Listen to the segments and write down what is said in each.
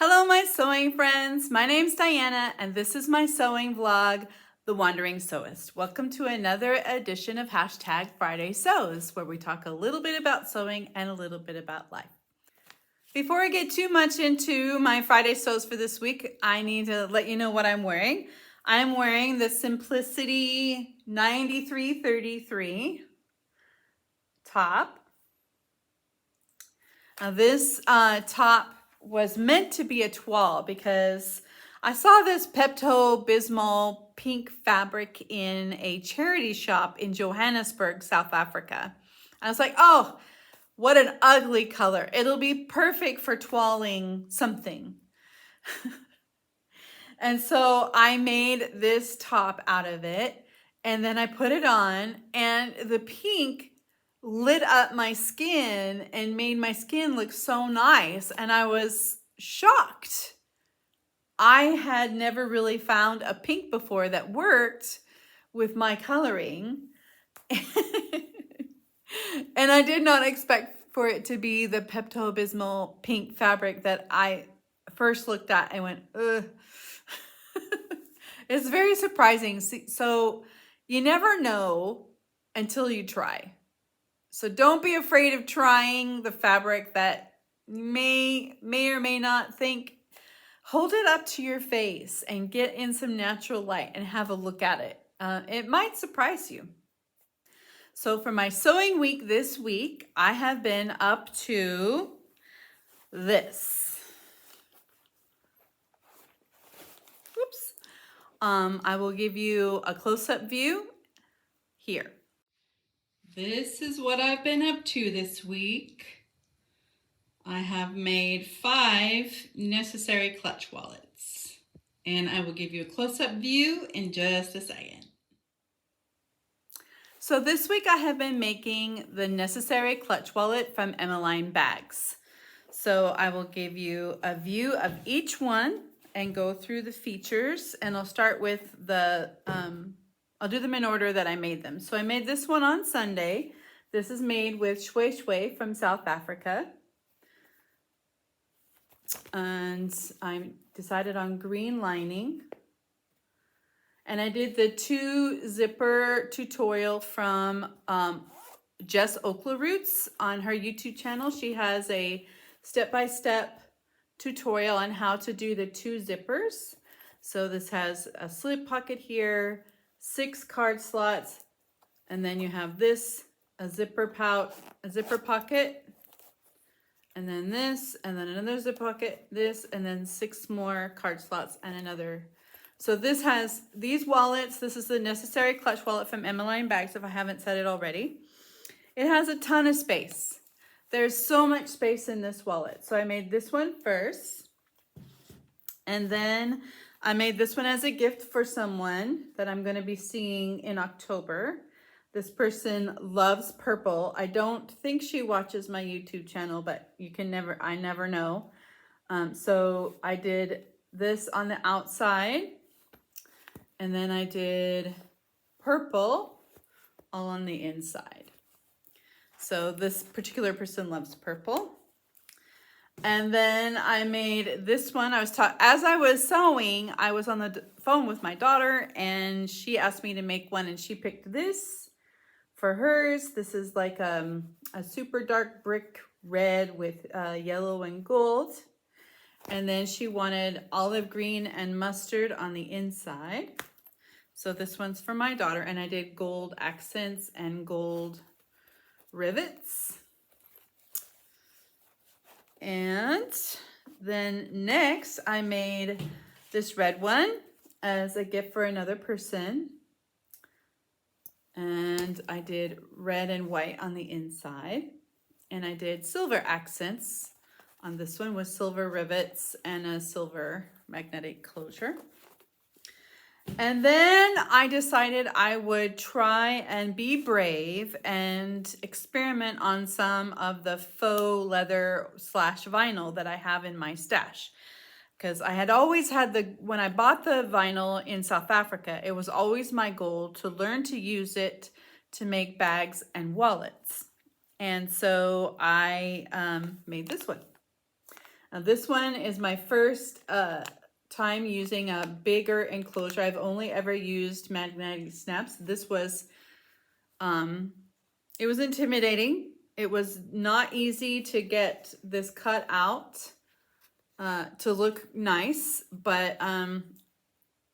Hello, my sewing friends. My name's Diana, and this is my sewing vlog, The Wandering Sewist. Welcome to another edition of #FridaySews, where we talk a little bit about sewing and a little bit about life. Before I get too much into my Friday sews for this week, I need to let you know what I'm wearing. I'm wearing the Simplicity 9333 top. Now this top was meant to be a toile because I saw this Pepto-Bismol pink fabric in a charity shop in Johannesburg, South Africa. I was like, oh, what an ugly color. It'll be perfect for toiling something. And so I made this top out of it, and then I put it on, and the pink lit up my skin and made my skin look so nice, and I was shocked. I had never really found a pink before that worked with my coloring. And I did not expect for it to be the Pepto-Bismol pink fabric that I first looked at and went, ugh. It's very surprising. So you never know until you try. So don't be afraid of trying the fabric that you may or may not think. Hold it up to your face and get in some natural light and have a look at it. It might surprise you. So for my sewing week this week, I have been up to this. Oops. I will give you a close-up view here. This is what I've been up to this week. I have made 5 necessary clutch wallets, and I will give you a close-up view in just a second. So this week I have been making the necessary clutch wallet from Emmaline bags. So I will give you a view of each one and go through the features, and I'll start with the I'll do them in order that I made them. So I made this one on Sunday. This is made with shwe from South Africa. And I decided on green lining. And I did the 2 zipper tutorial from Jess OaklaRoots on her YouTube channel. She has a step-by-step tutorial on how to do the 2 zippers. So this has a slip pocket here, 6 card slots, and then you have this, a zipper pocket, and then this, and then another zipper pocket, this, and then 6 more card slots and another. So this has these wallets. This is the necessary clutch wallet from Emmaline bags, if I haven't said it already. It has a ton of space. There's so much space in this wallet. So I made this one first, and then I made this one as a gift for someone that I'm going to be seeing in October. This person loves purple. I don't think she watches my YouTube channel, but I never know. So I did this on the outside, and then I did purple all on the inside. So this particular person loves purple. And then I made this one. As I was sewing, I was on the phone with my daughter, and she asked me to make one, and she picked this for hers. This is like a super dark brick red with yellow and gold. And then she wanted olive green and mustard on the inside. So this one's for my daughter, and I did gold accents and gold rivets. And then next I made this red one as a gift for another person. And I did red and white on the inside. And I did silver accents on this one with silver rivets and a silver magnetic closure. And then I decided I would try and be brave and experiment on some of the faux leather / vinyl that I have in my stash. Because I had always had when I bought the vinyl in South Africa, it was always my goal to learn to use it to make bags and wallets. And so I made this one. Now this one is my first time using a bigger enclosure. I've only ever used magnetic snaps. This was, it was intimidating. It was not easy to get this cut out to look nice, but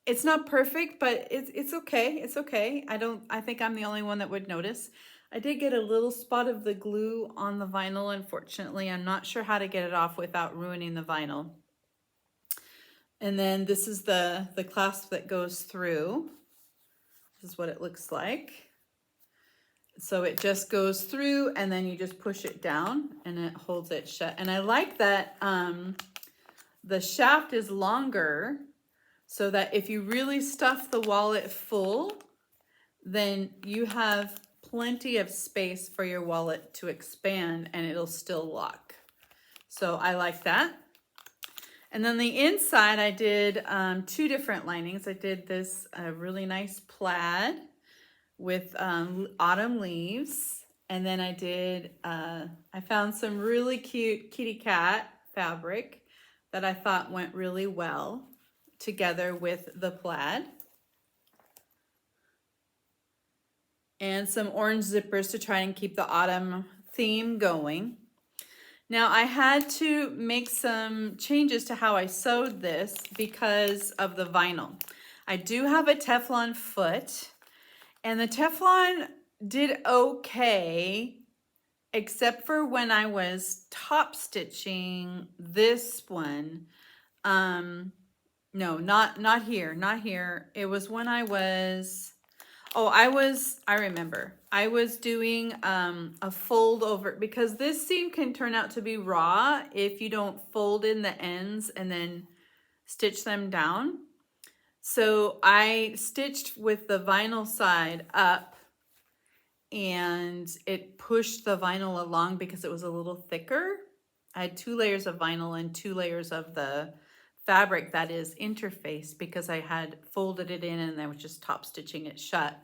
it's not perfect, but it's okay. It's okay. I think I'm the only one that would notice. I did get a little spot of the glue on the vinyl, unfortunately. I'm not sure how to get it off without ruining the vinyl. And then this is the clasp that goes through. This is what it looks like. So it just goes through and then you just push it down and it holds it shut. And I like that the shaft is longer so that if you really stuff the wallet full, then you have plenty of space for your wallet to expand and it'll still lock. So I like that. And then the inside, I did 2 different linings. I did this really nice plaid with autumn leaves. And then I did, I found some really cute kitty cat fabric that I thought went really well together with the plaid. And some orange zippers to try and keep the autumn theme going. Now I had to make some changes to how I sewed this because of the vinyl. I do have a Teflon foot and the Teflon did okay, except for when I was top stitching this one. No, not here. It was when I was, I remember. I was doing a fold over, because this seam can turn out to be raw if you don't fold in the ends and then stitch them down. So I stitched with the vinyl side up and it pushed the vinyl along because it was a little thicker. I had 2 layers of vinyl and 2 layers of the fabric that is interfaced because I had folded it in and I was just top stitching it shut.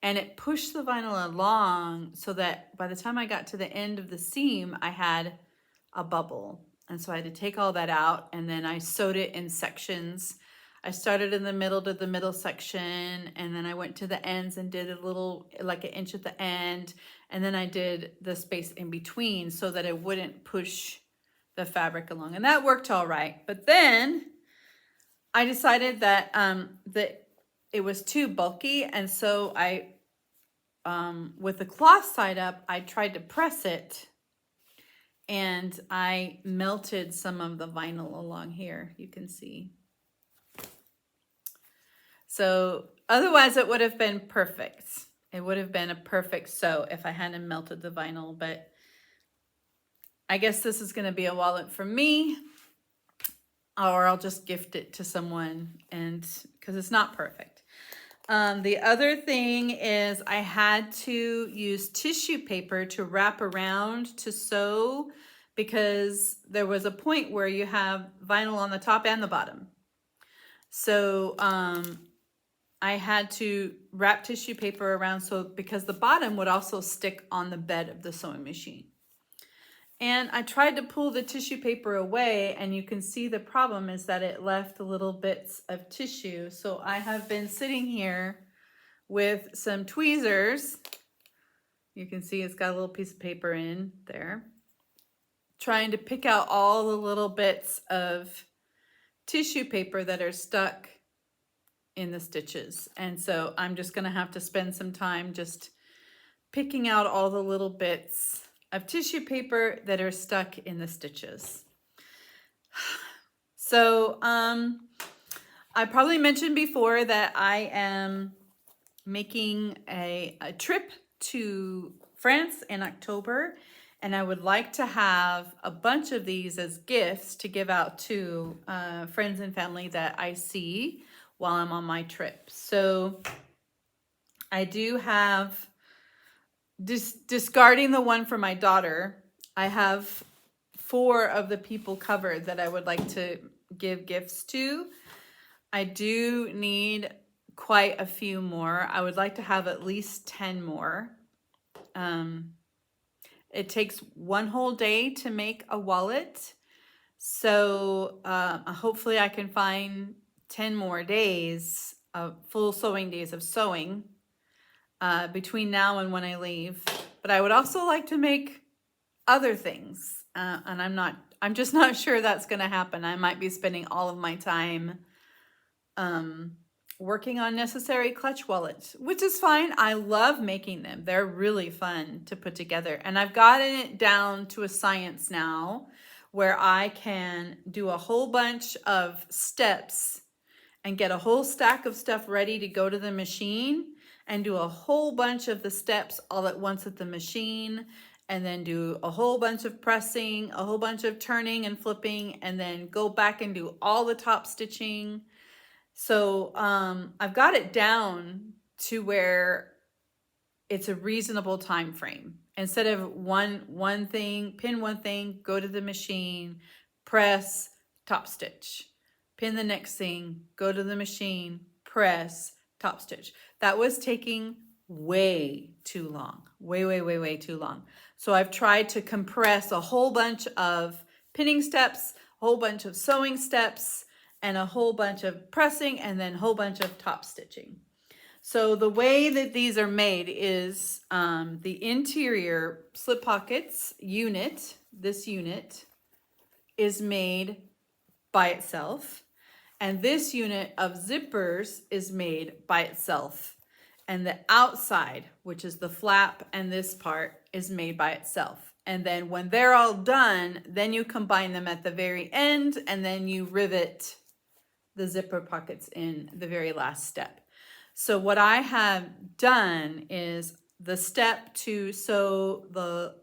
And it pushed the vinyl along so that by the time I got to the end of the seam, I had a bubble. And so I had to take all that out and then I sewed it in sections. I started in the middle, did the middle section, and then I went to the ends and did a little, like 1 inch at the end. And then I did the space in between so that it wouldn't push the fabric along. And that worked all right. But then I decided that, that it was too bulky. And so I, with the cloth side up, I tried to press it and I melted some of the vinyl along here. You can see. So otherwise it would have been perfect. It would have been a perfect sew if I hadn't melted the vinyl, but I guess this is going to be a wallet for me, or I'll just gift it to someone, and because it's not perfect. The other thing is I had to use tissue paper to wrap around to sew because there was a point where you have vinyl on the top and the bottom. So I had to wrap tissue paper around so because the bottom would also stick on the bed of the sewing machine. And I tried to pull the tissue paper away and you can see the problem is that it left little bits of tissue. So I have been sitting here with some tweezers. You can see it's got a little piece of paper in there, trying to pick out all the little bits of tissue paper that are stuck in the stitches. And so I'm just going to have to spend some time just picking out all the little bits of tissue paper that are stuck in the stitches. So I probably mentioned before that I am making a trip to France in October, and I would like to have a bunch of these as gifts to give out to friends and family that I see while I'm on my trip. So I do have, discarding the one for my daughter, I have 4 of the people covered that I would like to give gifts to. I do need quite a few more. I would like to have at least 10 more. It takes 1 whole day to make a wallet. So hopefully I can find 10 more days of full sewing days of sewing between now and when I leave. But I would also like to make other things. And I'm just not sure that's going to happen. I might be spending all of my time working on necessary clutch wallets, which is fine. I love making them. They're really fun to put together. And I've gotten it down to a science now where I can do a whole bunch of steps and get a whole stack of stuff ready to go to the machine and do a whole bunch of the steps all at once at the machine, and then do a whole bunch of pressing, a whole bunch of turning and flipping, and then go back and do all the top stitching. So I've got it down to where it's a reasonable time frame. Instead of one thing, pin one thing, go to the machine, press, top stitch. Pin the next thing, go to the machine, press, top stitch. That was taking way too long, way too long. So I've tried to compress a whole bunch of pinning steps, a whole bunch of sewing steps, and a whole bunch of pressing, and then a whole bunch of top stitching. So the way that these are made is the interior slip pockets unit, this unit, is made by itself. And this unit of zippers is made by itself. And the outside, which is the flap and this part, is made by itself. And then when they're all done, then you combine them at the very end, and then you rivet the zipper pockets in the very last step. So what I have done is the step to sew the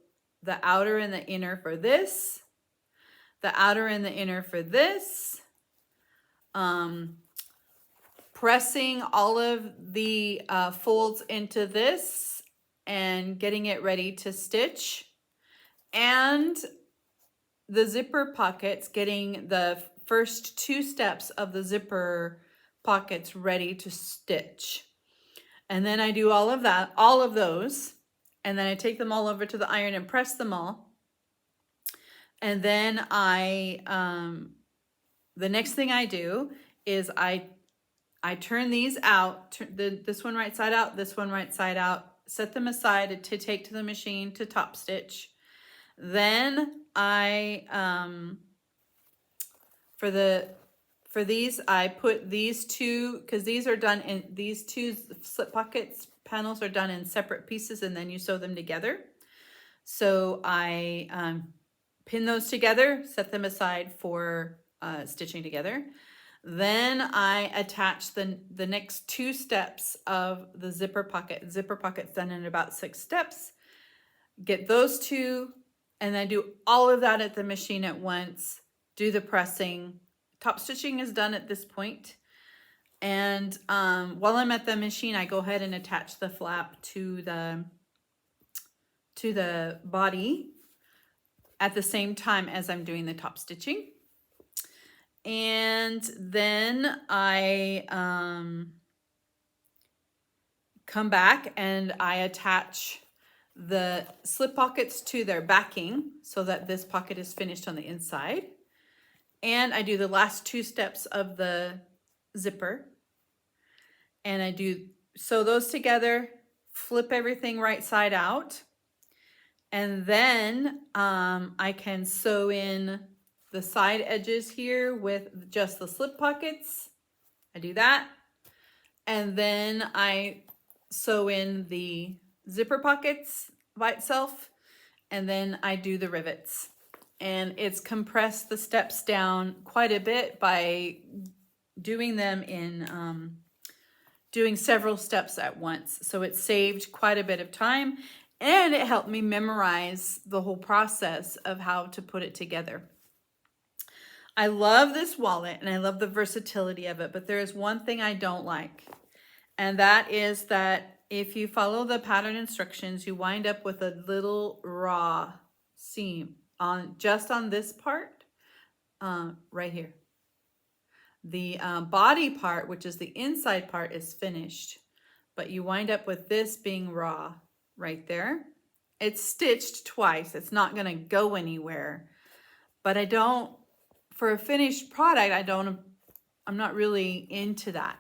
outer and the inner for this, the outer and the inner for this, pressing all of the folds into this and getting it ready to stitch, and the zipper pockets, getting the first two steps of the zipper pockets ready to stitch. And then I do all of that, all of those, and then I take them all over to the iron and press them all. And then the next thing I do is I turn these out, this one right side out, this one right side out, set them aside to take to the machine to top stitch. Then for these, I put these two, because these are done in, these two slip pockets panels are done in separate pieces, and then you sew them together. So I pin those together, set them aside for stitching together. Then I attach the next two steps of the zipper pocket. Zipper pocket's done in about 6 steps. Get those two, and then do all of that at the machine at once. Do the pressing. Top stitching is done at this point. And while I'm at the machine, I go ahead and attach the flap to the body at the same time as I'm doing the top stitching. And then I come back and I attach the slip pockets to their backing so that this pocket is finished on the inside. And I do the last 2 steps of the zipper. And I sew those together, flip everything right side out. And then I can sew in the side edges here with just the slip pockets. I do that. And then I sew in the zipper pockets by itself. And then I do the rivets. And it's compressed the steps down quite a bit by doing them in, doing several steps at once. So it saved quite a bit of time, and it helped me memorize the whole process of how to put it together. I love this wallet and I love the versatility of it, but there is one thing I don't like. And that is that if you follow the pattern instructions, you wind up with a little raw seam just on this part, right here. The body part, which is the inside part, is finished, but you wind up with this being raw right there. It's stitched twice. It's not going to go anywhere, but I don't for a finished product, I'm not really into that.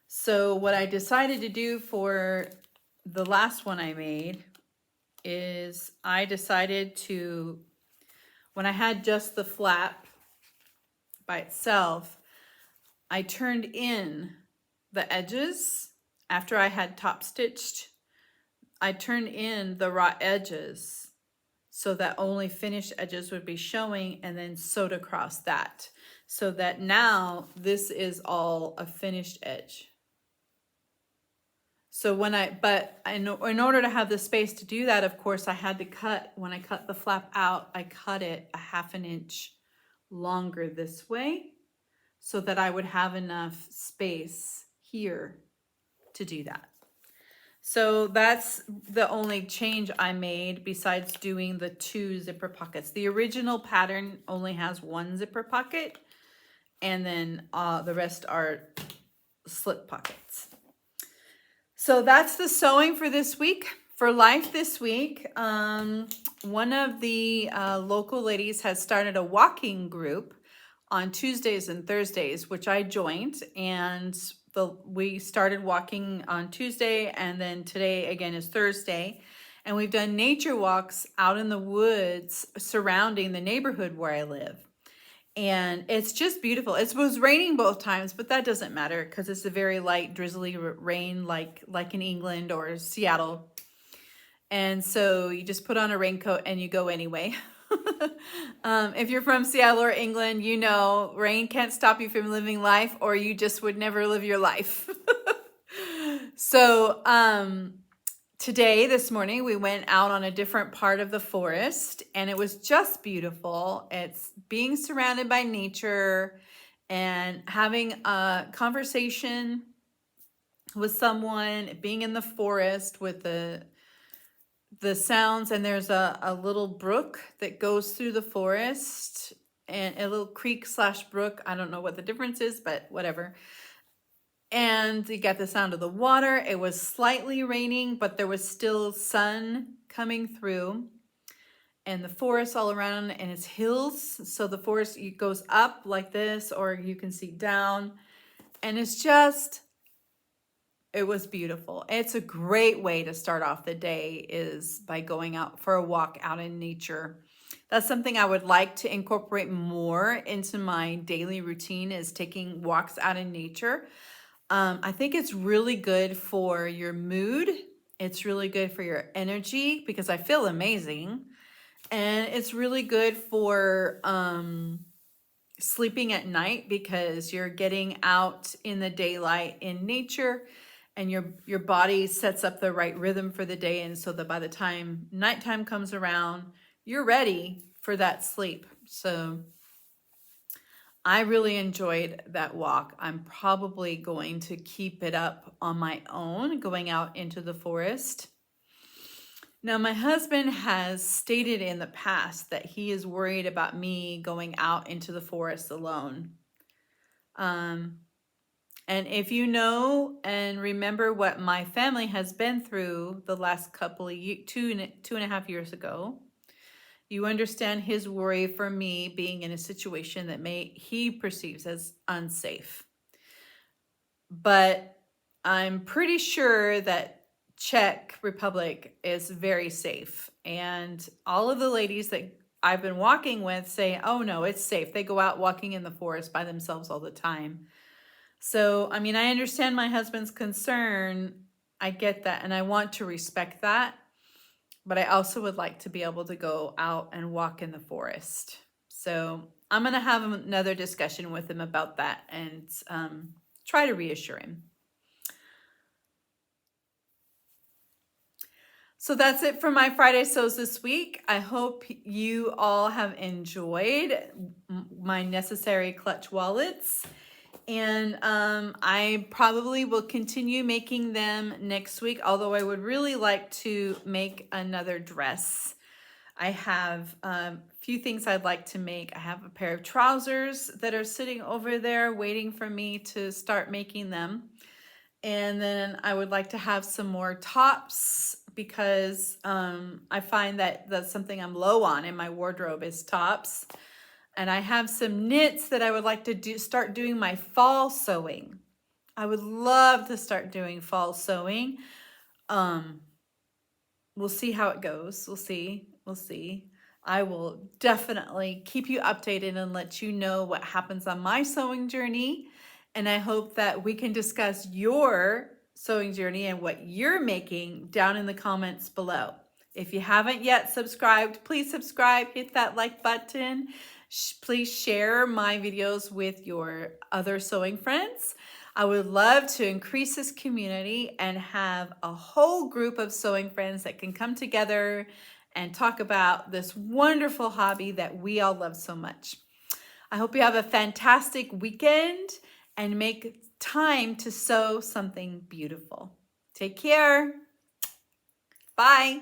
So what I decided to do for the last one I made is I decided to, when I had just the flap by itself, I turned in the edges after I had top stitched. I turned in the raw edges so that only finished edges would be showing, and then sewed across that, so that now this is all a finished edge. So when in order to have the space to do that, of course, I had to cut, when I cut the flap out, I cut it a 1/2 inch longer this way so that I would have enough space here to do that. So that's the only change I made besides doing the 2 zipper pockets. The original pattern only has 1 zipper pocket, and then the rest are slip pockets. So that's the sewing for this week. For life this week, one of the local ladies has started a walking group on Tuesdays and Thursdays, which I joined, and we started walking on Tuesday, and then today again is Thursday, and we've done nature walks out in the woods surrounding the neighborhood where I live. And it's just beautiful. It was raining both times, but that doesn't matter because it's a very light, drizzly rain like in England or Seattle. And so you just put on a raincoat and you go anyway. If you're from Seattle or England, you know rain can't stop you from living life, or you just would never live your life. So this morning, we went out on a different part of the forest, and it was just beautiful. It's being surrounded by nature and having a conversation with someone, being in the forest with the sounds, and there's a little brook that goes through the forest, and a little creek / brook. I don't know what the difference is, but whatever. And you got the sound of the water. It was slightly raining, but there was still sun coming through, and the forest all around, and it's hills. So the forest goes up like this, or you can see down, and it was beautiful. It's a great way to start off the day, is by going out for a walk out in nature. That's something I would like to incorporate more into my daily routine, is taking walks out in nature. I think it's really good for your mood. It's really good for your energy because I feel amazing. And it's really good for sleeping at night because you're getting out in the daylight in nature, and your body sets up the right rhythm for the day. And so that by the time nighttime comes around, you're ready for that sleep. So I really enjoyed that walk. I'm probably going to keep it up on my own, going out into the forest. Now, my husband has stated in the past that he is worried about me going out into the forest alone. And if you know and remember what my family has been through the last couple of years, 2.5 years ago, you understand his worry for me being in a situation that he perceives as unsafe. But I'm pretty sure that Czech Republic is very safe. And all of the ladies that I've been walking with say, oh no, it's safe. They go out walking in the forest by themselves all the time. So, I mean, I understand my husband's concern. I get that, and I want to respect that. But I also would like to be able to go out and walk in the forest. So I'm going to have another discussion with him about that and try to reassure him. So that's it for my Friday Sews this week. I hope you all have enjoyed my necessary clutch wallets. And I probably will continue making them next week, although I would really like to make another dress. I have a few things I'd like to make. I have a pair of trousers that are sitting over there waiting for me to start making them. And then I would like to have some more tops because I find that that's something I'm low on in my wardrobe is tops. And I have some knits that I would like to start doing my fall sewing. I would love to start doing fall sewing. We'll see how it goes. We'll see. We'll see. I will definitely keep you updated and let you know what happens on my sewing journey. And I hope that we can discuss your sewing journey and what you're making down in the comments below. If you haven't yet subscribed, please subscribe, hit that like button. Please share my videos with your other sewing friends. I would love to increase this community and have a whole group of sewing friends that can come together and talk about this wonderful hobby that we all love so much. I hope you have a fantastic weekend and make time to sew something beautiful. Take care. Bye.